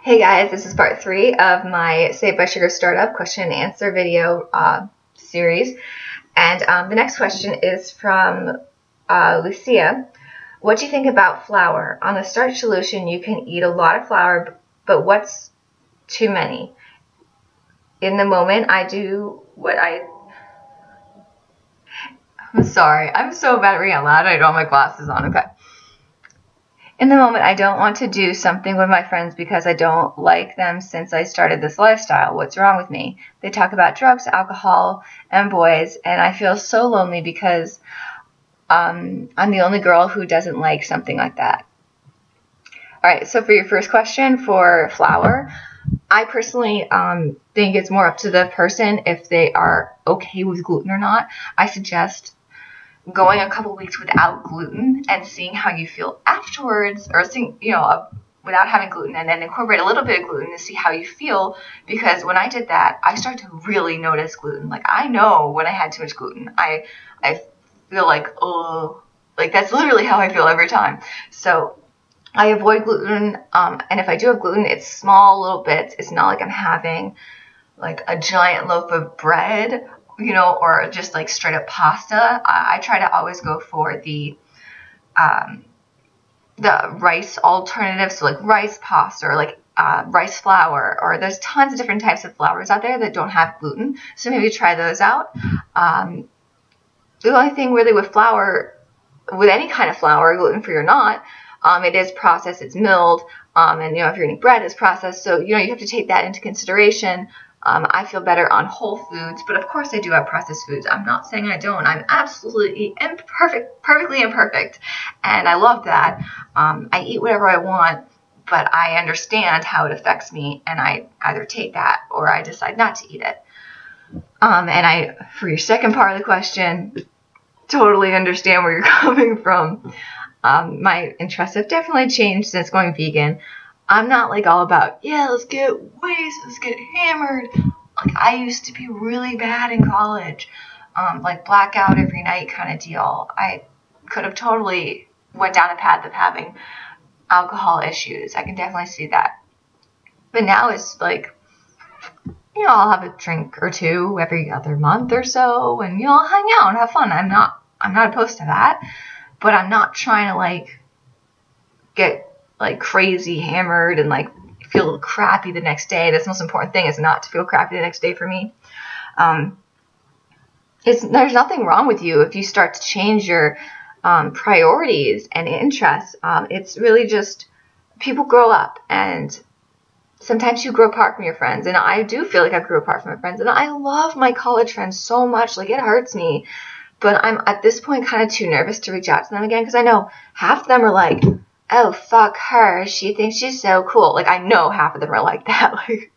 Hey guys, this is part 3 of my Saved by Sugar Startup question and answer video series. And the next question is from Lucia. What do you think about flour? On the starch solution, you can eat a lot of flour, but what's too many? In the moment, I do what I'm sorry, I'm so bad at reading out loud. I don't have my glasses on. Okay. In the moment, I don't want to do something with my friends because I don't like them since I started this lifestyle. What's wrong with me? They talk about drugs, alcohol, and boys, and I feel so lonely because I'm the only girl who doesn't like something like that. All right, so for your first question for flour, I personally think it's more up to the person if they are okay with gluten or not. I suggest going a couple weeks without gluten and seeing how you feel afterwards, or seeing, without having gluten, and then incorporate a little bit of gluten to see how you feel. Because when I did that, I started to really notice gluten. Like, I know when I had too much gluten, I feel like, oh, like that's literally how I feel every time. So I avoid gluten, and if I do have gluten, it's small little bits. It's not like I'm having like a giant loaf of bread, or just like straight up pasta. I try to always go for the rice alternative, so like rice pasta or like rice flour, or there's tons of different types of flours out there that don't have gluten, so maybe try those out. The only thing really with flour, with any kind of flour, gluten-free or not, it is processed, it's milled, and if you're eating bread, it's processed, so you have to take that into consideration. I feel better on whole foods, but of course I do have processed foods. I'm not saying I don't. I'm absolutely perfectly imperfect, and I love that. I eat whatever I want, but I understand how it affects me, and I either take that or I decide not to eat it. And for your second part of the question, totally understand where you're coming from. My interests have definitely changed since going vegan. I'm not like all about, yeah, let's get wasted, let's get hammered. Like, I used to be really bad in college, like blackout every night kind of deal. I could have totally went down a path of having alcohol issues. I can definitely see that. But now it's like, I'll have a drink or two every other month or so, and I'll hang out and have fun. I'm not opposed to that, but I'm not trying to like get like crazy hammered and like feel crappy the next day. That's the most important thing, is not to feel crappy the next day for me. There's nothing wrong with you if you start to change your priorities and interests. It's really just people grow up, and sometimes you grow apart from your friends, and I do feel like I grew apart from my friends, and I love my college friends so much. Like, it hurts me, but I'm at this point kind of too nervous to reach out to them again, because I know half of them are like, oh, fuck her, she thinks she's so cool. Like, I know half of them are like that, like,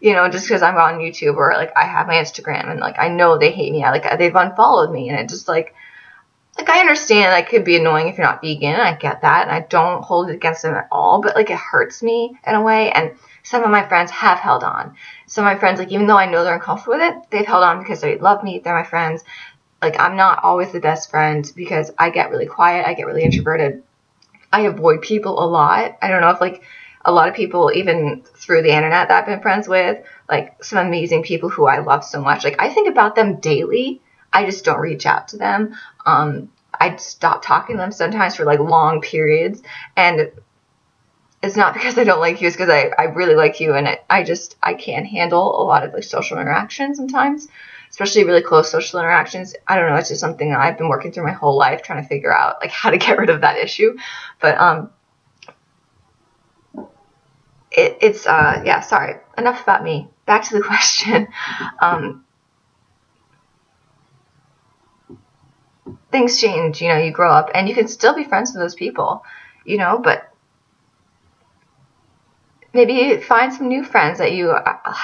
just because I'm on YouTube, or like I have my Instagram, and like I know they hate me. Like, they've unfollowed me, and it just like I understand that could be annoying if you're not vegan. I get that, and I don't hold it against them at all, but like it hurts me in a way. And some of my friends have held on. Some of my friends, like, even though I know they're uncomfortable with it, they've held on because they love me, they're my friends. Like, I'm not always the best friend because I get really quiet, I get really introverted. I avoid people a lot. I don't know if like a lot of people, even through the internet that I've been friends with, like some amazing people who I love so much, like I think about them daily. I just don't reach out to them. I stop talking to them sometimes for like long periods, and it's not because I don't like you, it's because I really like you, and I can't handle a lot of like social interactions sometimes, especially really close social interactions. I don't know, it's just something that I've been working through my whole life, trying to figure out like how to get rid of that issue. But yeah, sorry, enough about me. Back to the question. Things change, you grow up, and you can still be friends with those people, but maybe find some new friends that you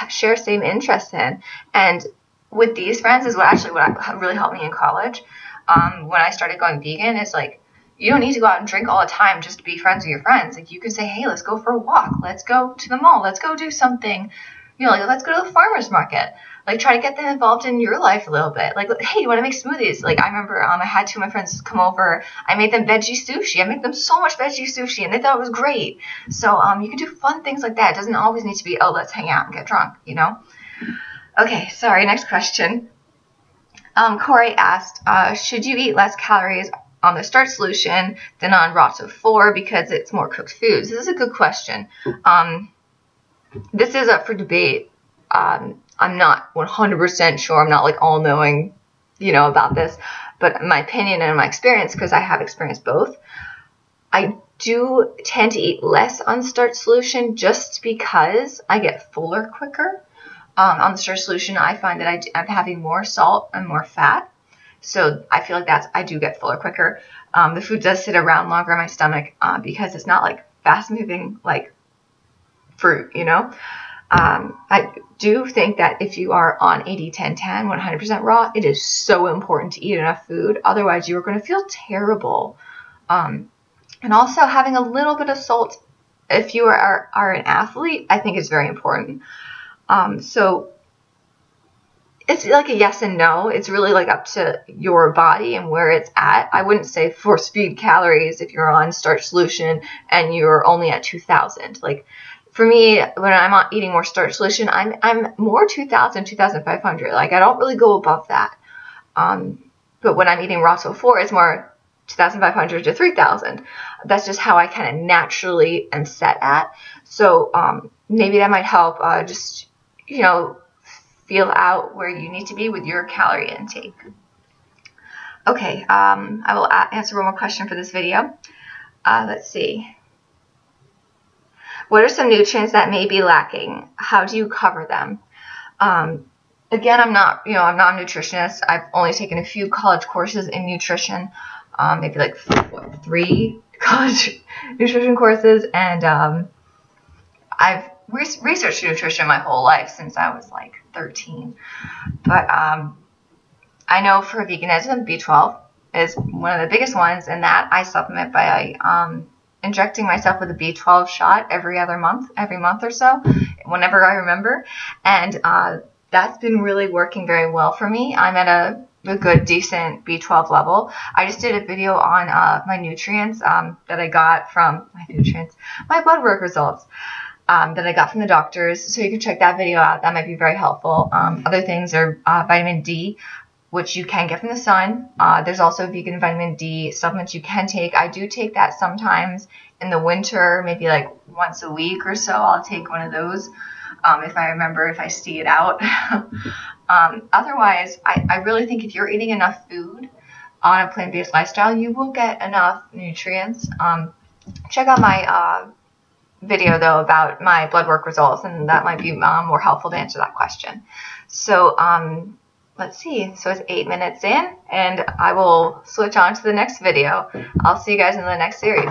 share same interests in. And with these friends is what really helped me in college. When I started going vegan, it's like, you don't need to go out and drink all the time just to be friends with your friends. Like, you can say, hey, let's go for a walk. Let's go to the mall. Let's go do something You know, like, let's go to the farmer's market. Like, try to get them involved in your life a little bit. Like, hey, you want to make smoothies? Like, I remember I had two of my friends come over. I made them veggie sushi. I made them so much veggie sushi, and they thought it was great. So you can do fun things like that. It doesn't always need to be, oh, let's hang out and get drunk, you know? Okay, sorry, next question. Corey asked, should you eat less calories on the starch solution than on raw to 4 because it's more cooked foods? This is a good question. This is up for debate. I'm not 100% sure. I'm not like all knowing, you know, about this, but my opinion and my experience, because I have experienced both, I do tend to eat less on starch solution just because I get fuller quicker. On the starch solution, I find that I'm having more salt and more fat. So I feel like I do get fuller quicker. The food does sit around longer in my stomach because it's not like fast moving like fruit, you know. I do think that if you are on 80-10-10, 100% raw, it is so important to eat enough food. Otherwise, you are going to feel terrible. And also having a little bit of salt, if you are an athlete, I think is very important. So it's like a yes and no. It's really like up to your body and where it's at. I wouldn't say force feed calories if you're on starch solution and you're only at 2,000. Like for me, when I'm eating more starch solution, I'm more 2,000, 2,500. Like I don't really go above that. But when I'm eating raw to 4, it's more 2,500 to 3,000. That's just how I kind of naturally am set at. So maybe that might help just, you know, feel out where you need to be with your calorie intake. Okay, I will answer one more question for this video. Let's see. What are some nutrients that may be lacking? How do you cover them? Again, I'm not a nutritionist. I've only taken a few college courses in nutrition, maybe like 3 college nutrition courses, and I've researched nutrition my whole life since I was like 13. But I know for veganism, B12 is one of the biggest ones, and that I supplement by injecting myself with a B12 shot every month or so, whenever I remember. And that's been really working very well for me. I'm at a good, decent B12 level. I just did a video on my nutrients that I got from my blood work results. That I got from the doctors, so you can check that video out. That might be very helpful. Other things are vitamin D, which you can get from the sun. There's also vegan vitamin D supplements you can take. I do take that sometimes in the winter, maybe like once a week or so. I'll take one of those if I remember, if I see it out. Otherwise, I really think if you're eating enough food on a plant-based lifestyle, you will get enough nutrients. Check out my video though about my blood work results, and that might be more helpful to answer that question. So let's see, so it's 8 minutes in, and I will switch on to the next video. I'll see you guys in the next series.